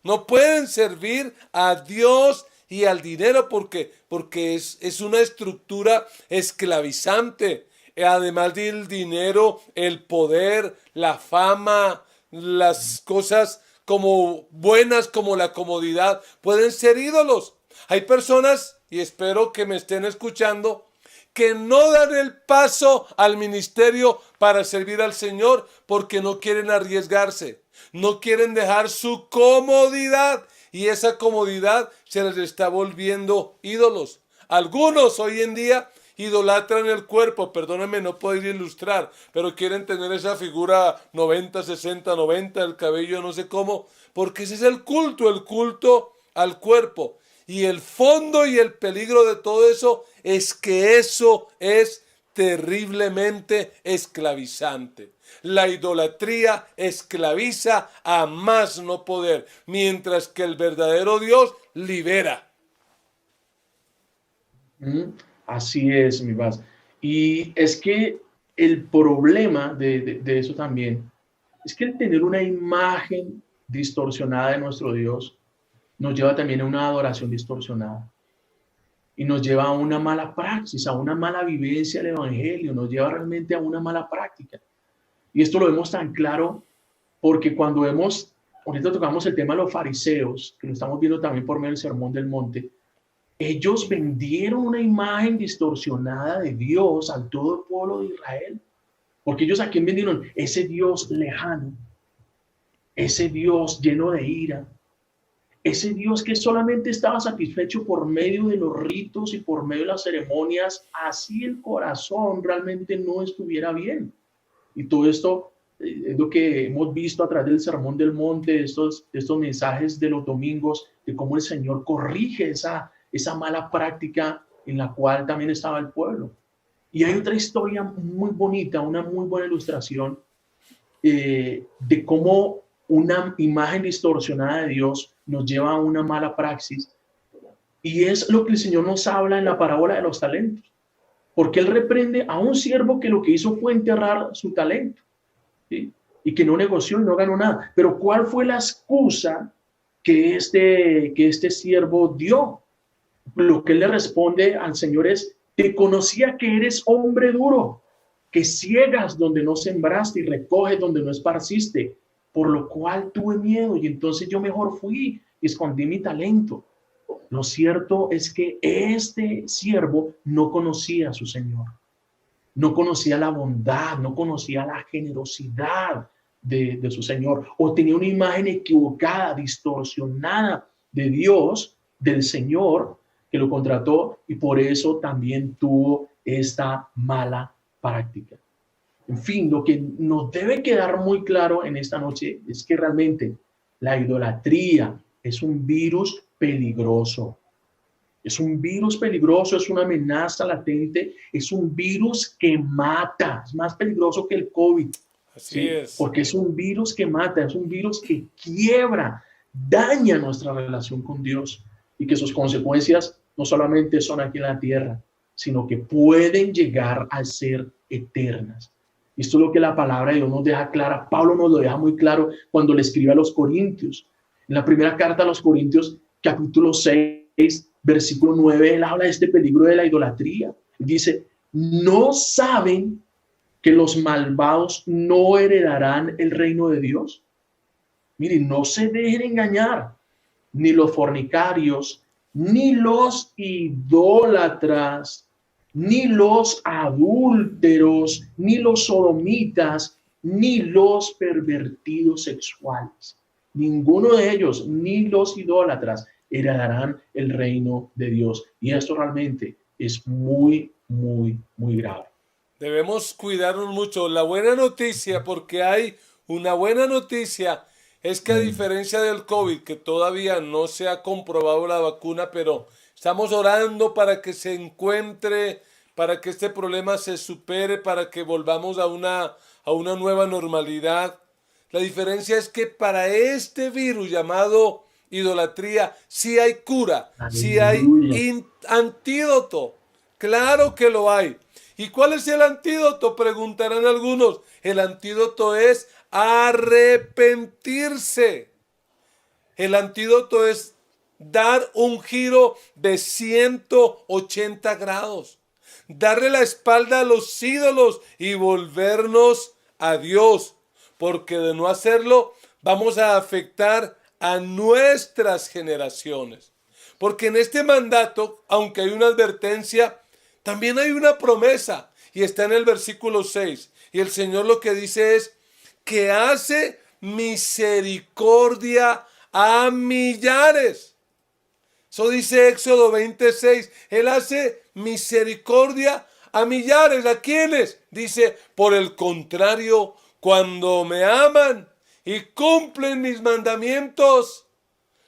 No pueden servir a Dios y al dinero porque es una estructura esclavizante. Además del dinero, el poder, la fama, las cosas como buenas como la comodidad pueden ser ídolos. Hay personas, y espero que me estén escuchando, que no dan el paso al ministerio para servir al Señor porque no quieren arriesgarse, no quieren dejar su comodidad y esa comodidad se les está volviendo ídolos. Algunos hoy en día idolatran el cuerpo, perdónenme, no puedo ilustrar, pero quieren tener esa figura 90, 60, 90, el cabello no sé cómo, porque ese es el culto al cuerpo. Y el fondo y el peligro de todo eso es que eso es terriblemente esclavizante. La idolatría esclaviza a más no poder, mientras que el verdadero Dios libera. Así es, mi paz. Y es que el problema de eso también es que el tener una imagen distorsionada de nuestro Dios nos lleva también a una adoración distorsionada y nos lleva a una mala praxis, a una mala vivencia del Evangelio, nos lleva realmente a una mala práctica. Y esto lo vemos tan claro porque cuando vemos, ahorita tocamos el tema de los fariseos, que lo estamos viendo también por medio del Sermón del Monte, ellos vendieron una imagen distorsionada de Dios al todo el pueblo de Israel. Porque ellos a quién vendieron? Ese Dios lejano, ese Dios lleno de ira, ese Dios que solamente estaba satisfecho por medio de los ritos y por medio de las ceremonias, así el corazón realmente no estuviera bien. Y todo esto es lo que hemos visto a través del Sermón del Monte, estos mensajes de los domingos, de cómo el Señor corrige esa mala práctica en la cual también estaba el pueblo. Y hay otra historia muy bonita, una muy buena ilustración de cómo una imagen distorsionada de Dios nos lleva a una mala praxis. Y es lo que el Señor nos habla en la parábola de los talentos. Porque Él reprende a un siervo que lo que hizo fue enterrar su talento, ¿sí? Y que no negoció y no ganó nada. Pero ¿cuál fue la excusa que este siervo dio? Lo que Él le responde al Señor es: te conocía que eres hombre duro, que ciegas donde no sembraste y recoges donde no esparciste, por lo cual tuve miedo y entonces yo mejor fui y escondí mi talento. Lo cierto es que este siervo no conocía a su Señor, no conocía la bondad, no conocía la generosidad de su Señor, o tenía una imagen equivocada, distorsionada de Dios, del Señor, que lo contrató, y por eso también tuvo esta mala práctica. En fin, lo que nos debe quedar muy claro en esta noche es que realmente la idolatría es un virus peligroso. Es un virus peligroso, es una amenaza latente, es un virus que mata, es más peligroso que el COVID. Así ¿sí? es. Porque es un virus que mata, es un virus que quiebra, daña nuestra relación con Dios y que sus consecuencias no solamente son aquí en la tierra, sino que pueden llegar a ser eternas. Esto es lo que la palabra de Dios nos deja clara. Pablo nos lo deja muy claro cuando le escribe a los Corintios. En la primera carta a los Corintios, capítulo 6, versículo 9, él habla de este peligro de la idolatría. Dice: ¿no saben que los malvados no heredarán el reino de Dios? Miren, no se dejen engañar, ni los fornicarios, ni los idólatras, ni los adúlteros, ni los sodomitas, ni los pervertidos sexuales. Ninguno de ellos, ni los idólatras, heredarán el reino de Dios. Y esto realmente es muy, muy, muy grave. Debemos cuidarnos mucho. La buena noticia, porque hay una buena noticia, es que a diferencia del COVID, que todavía no se ha comprobado la vacuna, pero estamos orando para que se encuentre, para que este problema se supere, para que volvamos a una nueva normalidad. La diferencia es que para este virus llamado idolatría sí hay cura, sí hay antídoto. Claro que lo hay. ¿Y cuál es el antídoto? Preguntarán algunos. El antídoto es arrepentirse. El antídoto es dar un giro de 180 grados. Darle la espalda a los ídolos y volvernos a Dios. Porque de no hacerlo, vamos a afectar a nuestras generaciones. Porque en este mandato, aunque hay una advertencia, También hay una promesa y está en el versículo 6. Y el Señor lo que dice es que hace misericordia a millares. Eso dice Éxodo 26. Él hace misericordia a millares. ¿A quiénes? Dice, por el contrario, cuando me aman y cumplen mis mandamientos,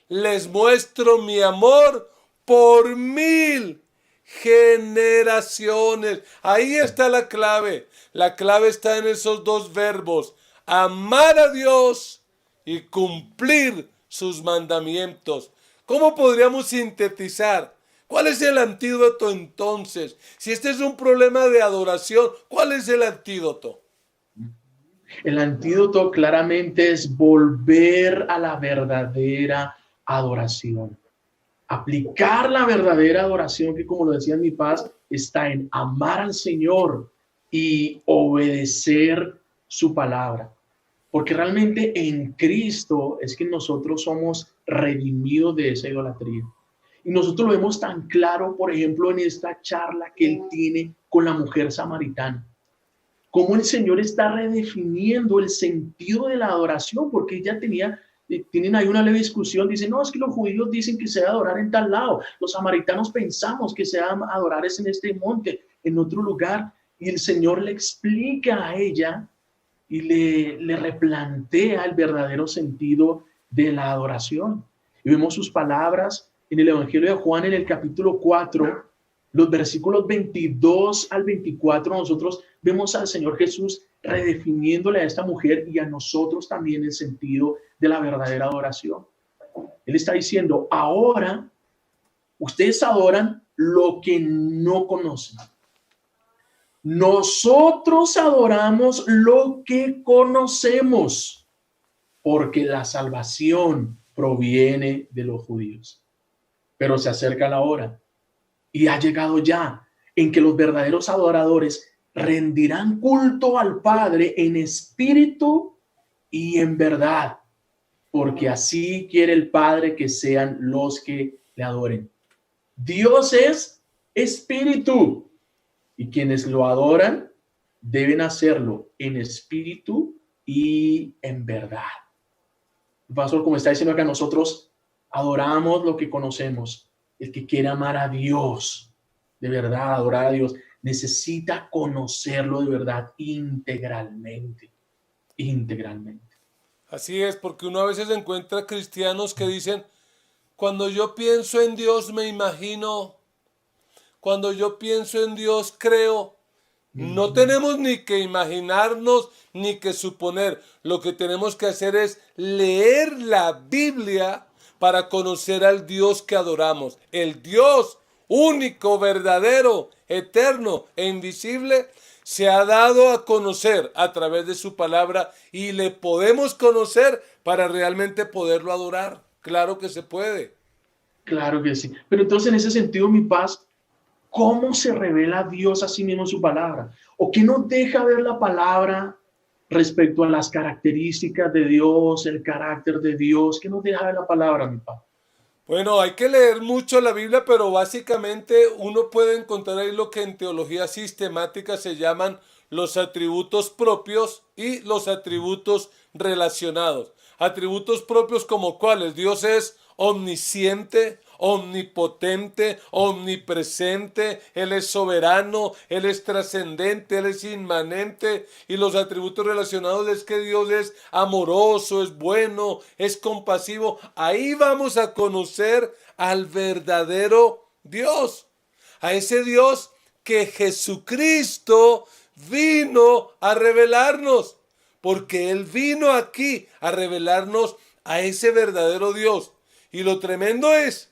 les muestro mi amor por 1000 generaciones. Ahí está la clave. La clave está en esos dos verbos: amar a Dios y cumplir sus mandamientos. ¿Cómo podríamos sintetizar? ¿Cuál es el antídoto entonces? Si este es un problema de adoración, ¿cuál es el antídoto? El antídoto claramente es volver a la verdadera adoración. Aplicar la verdadera adoración, que como lo decía mi paz, está en amar al Señor y obedecer su palabra. Porque realmente en Cristo es que nosotros somos redimidos de esa idolatría. Y nosotros lo vemos tan claro, por ejemplo, en esta charla que él tiene con la mujer samaritana. Cómo el Señor está redefiniendo el sentido de la adoración, porque ella tienen ahí una leve discusión, dicen, no, es que los judíos dicen que se debe adorar en tal lado, los samaritanos pensamos que se debe adorar es en este monte, en otro lugar, y el Señor le explica a ella y le replantea el verdadero sentido de la adoración. Y vemos sus palabras en el Evangelio de Juan, en el capítulo 4, los versículos 22 al 24, nosotros vemos al Señor Jesús redefiniéndole a esta mujer y a nosotros también el sentido de la verdadera adoración. Él está diciendo, ahora ustedes adoran lo que no conocen. Nosotros adoramos lo que conocemos, porque la salvación proviene de los judíos. Pero se acerca la hora y ha llegado ya en que los verdaderos adoradores rendirán culto al Padre en espíritu y en verdad, porque así quiere el Padre que sean los que le adoren. Dios es espíritu y quienes lo adoran deben hacerlo en espíritu y en verdad. El pastor, como está diciendo acá, nosotros adoramos lo que conocemos. El que quiere amar a Dios, de verdad, adorar a Dios, necesita conocerlo de verdad integralmente. Integralmente. Así es, porque uno a veces encuentra cristianos que dicen, cuando yo pienso en Dios me imagino, cuando yo pienso en Dios creo. No tenemos ni que imaginarnos ni que suponer. Lo que tenemos que hacer es leer la Biblia para conocer al Dios que adoramos. El Dios único, verdadero, eterno e invisible se ha dado a conocer a través de su palabra y le podemos conocer para realmente poderlo adorar. Claro que se puede. Claro que sí. Pero entonces en ese sentido, mi paz, ¿cómo se revela Dios a sí mismo en su palabra? ¿O qué nos deja ver la palabra respecto a las características de Dios, el carácter de Dios? ¿Qué nos deja ver la palabra, mi papá? Bueno, hay que leer mucho la Biblia, pero básicamente uno puede encontrar ahí lo que en teología sistemática se llaman los atributos propios y los atributos relacionados. Atributos propios como cuáles: Dios es omnisciente, omnipotente, omnipresente, Él es soberano, Él es trascendente, Él es inmanente. Y los atributos relacionados es que Dios es amoroso, es bueno, es compasivo. Ahí vamos a conocer al verdadero Dios, a ese Dios que Jesucristo vino a revelarnos, porque Él vino aquí a revelarnos a ese verdadero Dios. Y lo tremendo es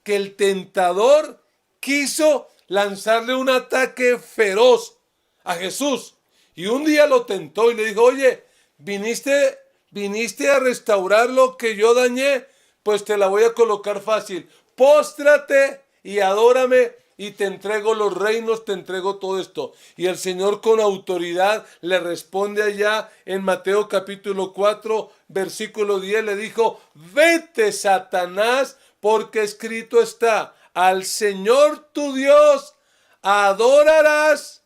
que el tentador quiso lanzarle un ataque feroz a Jesús. Y un día lo tentó y le dijo, oye, viniste a restaurar lo que yo dañé, pues te la voy a colocar fácil. Póstrate y adórame y te entrego los reinos, te entrego todo esto. Y el Señor con autoridad le responde allá en Mateo capítulo 4, versículo 10, le dijo, vete, Satanás, porque escrito está, al Señor tu Dios adorarás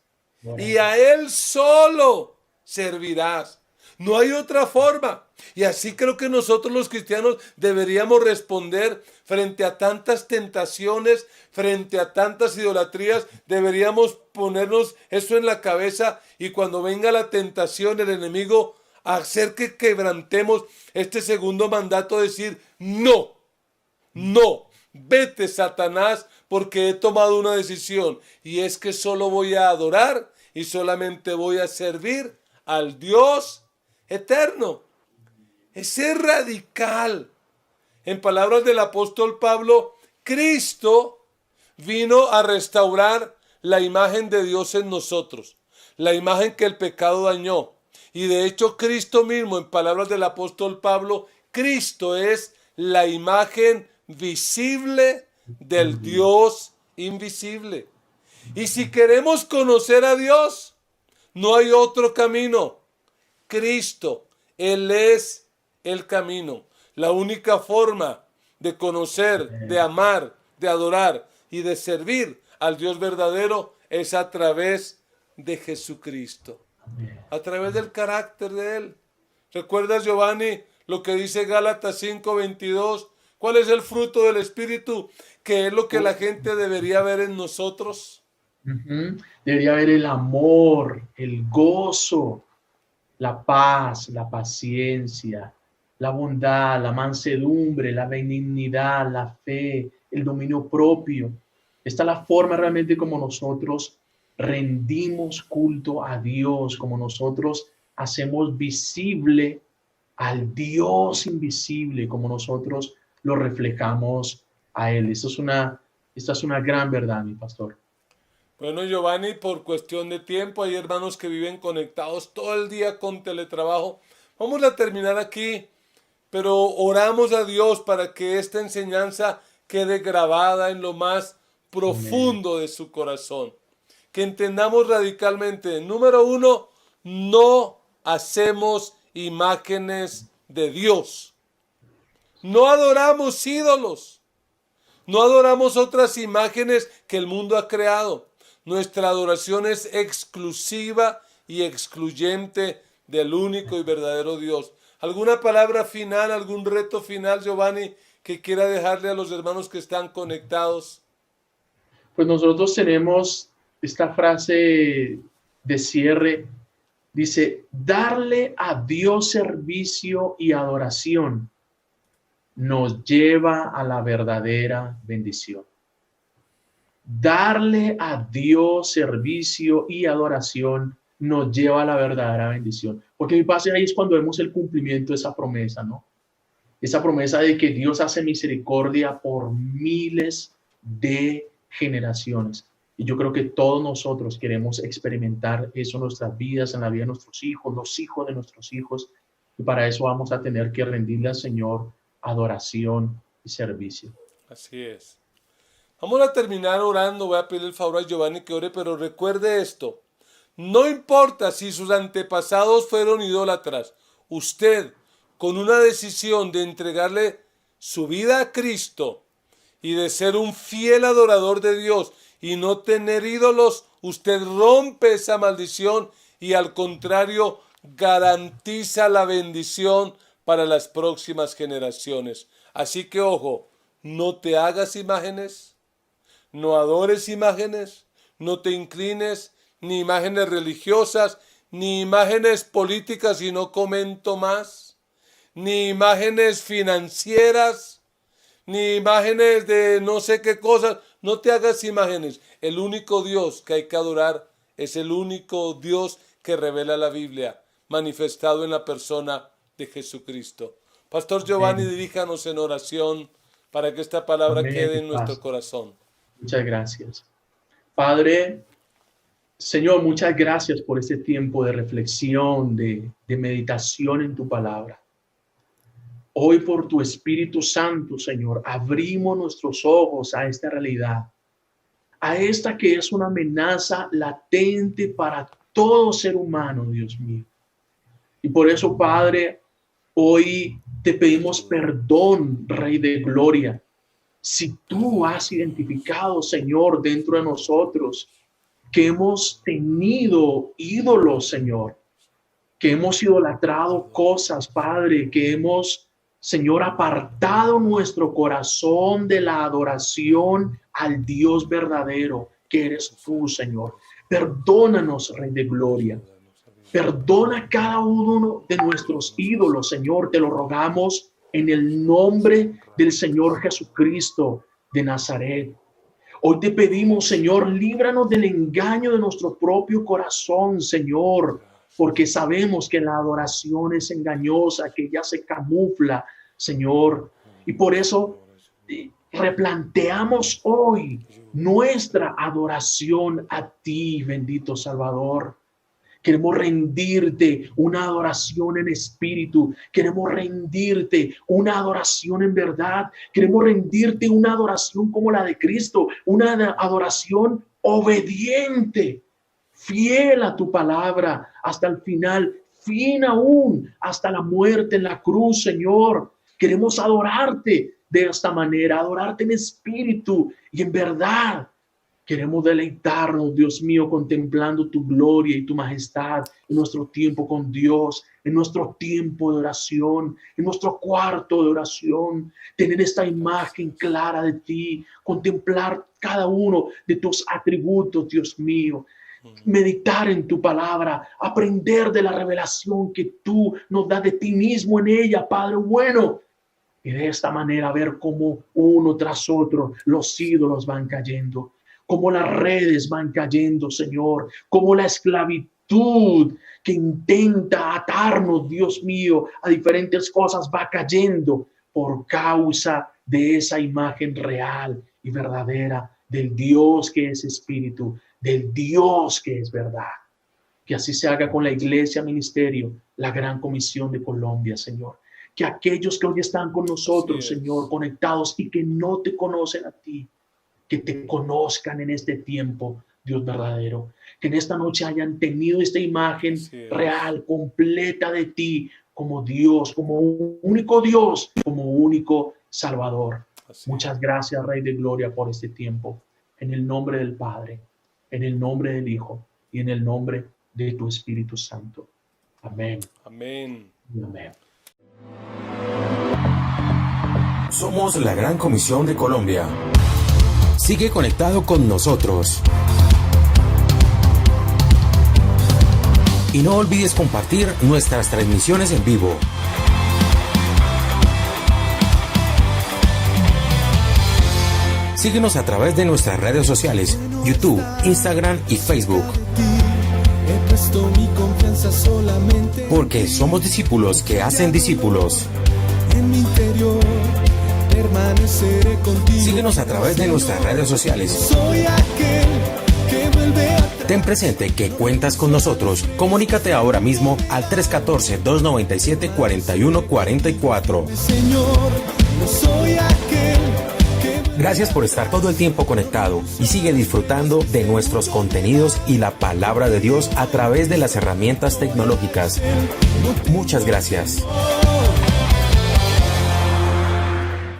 y a Él solo servirás. No hay otra forma. Y así creo que nosotros los cristianos deberíamos responder frente a tantas tentaciones, frente a tantas idolatrías. Deberíamos ponernos eso en la cabeza y cuando venga la tentación, el enemigo, hacer que quebrantemos este segundo mandato, decir no, no, vete Satanás, porque he tomado una decisión y es que solo voy a adorar y solamente voy a servir al Dios eterno. Es ser radical. En palabras del apóstol Pablo, Cristo vino a restaurar la imagen de Dios en nosotros, la imagen que el pecado dañó. Y de hecho Cristo mismo, en palabras del apóstol Pablo, Cristo es la imagen visible del Dios invisible. Y si queremos conocer a Dios, no hay otro camino. Cristo, Él es el camino. La única forma de conocer, de amar, de adorar y de servir al Dios verdadero es a través de Jesucristo. A través del carácter de Él. ¿Recuerdas, Giovanni, lo que dice Gálatas 5:22? ¿Cuál es el fruto del Espíritu? ¿Qué es lo que la gente debería ver en nosotros? Debería haber el amor, el gozo, la paz, la paciencia, la bondad, la mansedumbre, la benignidad, la fe, el dominio propio. Esta es la forma realmente como nosotros rendimos culto a Dios, como nosotros hacemos visible al Dios invisible, como nosotros lo reflejamos a Él. Esta es una gran verdad, mi pastor. Bueno, Giovanni, por cuestión de tiempo, hay hermanos que viven conectados todo el día con teletrabajo. Vamos a terminar aquí, pero oramos a Dios para que esta enseñanza quede grabada en lo más profundo de su corazón. Que entendamos radicalmente. Número 1, no hacemos imágenes de Dios. No adoramos ídolos. No adoramos otras imágenes que el mundo ha creado. Nuestra adoración es exclusiva y excluyente del único y verdadero Dios. ¿Alguna palabra final, algún reto final, Giovanni, que quiera dejarle a los hermanos que están conectados? Pues nosotros tenemos esta frase de cierre. Dice, darle a Dios servicio y adoración nos lleva a la verdadera bendición. Darle a Dios servicio y adoración nos lleva a la verdadera bendición. Porque mi pase ahí es cuando vemos el cumplimiento de esa promesa, ¿no? Esa promesa de que Dios hace misericordia por miles de generaciones. Y yo creo que todos nosotros queremos experimentar eso en nuestras vidas, en la vida de nuestros hijos, los hijos de nuestros hijos. Y para eso vamos a tener que rendirle al Señor adoración y servicio. Así es. Vamos a terminar orando. Voy a pedir el favor a Giovanni que ore, pero recuerde esto. No importa si sus antepasados fueron idólatras. Usted, con una decisión de entregarle su vida a Cristo y de ser un fiel adorador de Dios y no tener ídolos, usted rompe esa maldición y al contrario garantiza la bendición para las próximas generaciones. Así que ojo, no te hagas imágenes, no adores imágenes, no te inclines ni imágenes religiosas, ni imágenes políticas, y no comento más, ni imágenes financieras, ni imágenes de no sé qué cosas. No te hagas imágenes. El único Dios que hay que adorar es el único Dios que revela la Biblia, manifestado en la persona de Jesucristo. Pastor Giovanni, diríjanos en oración para que esta palabra quede en nuestro corazón. Muchas gracias. Padre, Señor, muchas gracias por este tiempo de reflexión, de meditación en tu palabra. Hoy por tu Espíritu Santo, Señor, abrimos nuestros ojos a esta realidad, a esta que es una amenaza latente para todo ser humano, Dios mío. Y por eso, Padre, hoy te pedimos perdón, Rey de Gloria. Si tú has identificado, Señor, dentro de nosotros que hemos tenido ídolos, Señor, que hemos idolatrado cosas, Padre, que hemos, Señor, apartado nuestro corazón de la adoración al Dios verdadero, que eres tú, Señor. Perdónanos, Rey de Gloria. Perdona cada uno de nuestros ídolos, Señor. Te lo rogamos en el nombre del Señor Jesucristo de Nazaret. Hoy te pedimos, Señor, líbranos del engaño de nuestro propio corazón, Señor, porque sabemos que la adoración es engañosa, que ya se camufla, Señor. Y por eso replanteamos hoy nuestra adoración a ti, bendito Salvador. Queremos rendirte una adoración en espíritu. Queremos rendirte una adoración en verdad. Queremos rendirte una adoración como la de Cristo. Una adoración obediente, fiel a tu palabra hasta el final, fin aún, hasta la muerte en la cruz, Señor. Queremos adorarte de esta manera, adorarte en espíritu y en verdad. Queremos deleitarnos, Dios mío, contemplando tu gloria y tu majestad en nuestro tiempo con Dios, en nuestro tiempo de oración, en nuestro cuarto de oración, tener esta imagen clara de ti, contemplar cada uno de tus atributos, Dios mío, meditar en tu palabra, aprender de la revelación que tú nos das de ti mismo en ella, Padre bueno, y de esta manera ver cómo uno tras otro los ídolos van cayendo, cómo las redes van cayendo, Señor, cómo la esclavitud que intenta atarnos, Dios mío, a diferentes cosas va cayendo por causa de esa imagen real y verdadera del Dios que es espíritu, del Dios que es verdad. Que así se haga con la Iglesia Ministerio, la Gran Comisión de Colombia, Señor. Que aquellos que hoy están con nosotros, Señor, conectados y que no te conocen a ti, que te conozcan en este tiempo, Dios verdadero, que en esta noche hayan tenido esta imagen real, completa de ti, como Dios, como único Salvador. Muchas gracias, Rey de Gloria, por este tiempo, en el nombre del Padre, en el nombre del Hijo y en el nombre de tu Espíritu Santo. Amén. Amén. Amén. Somos la Gran Comisión de Colombia. Sigue conectado con nosotros. Y no olvides compartir nuestras transmisiones en vivo. Síguenos a través de nuestras redes sociales, YouTube, Instagram y Facebook. Porque somos discípulos que hacen discípulos. En mi interior permaneceré contigo. Síguenos a través de nuestras redes sociales. Soy aquel que vuelve a... Ten presente que cuentas con nosotros. Comunícate ahora mismo al 314-297-4144. Señor, no soy aquel. Gracias por estar todo el tiempo conectado y sigue disfrutando de nuestros contenidos y la palabra de Dios a través de las herramientas tecnológicas. Muchas gracias.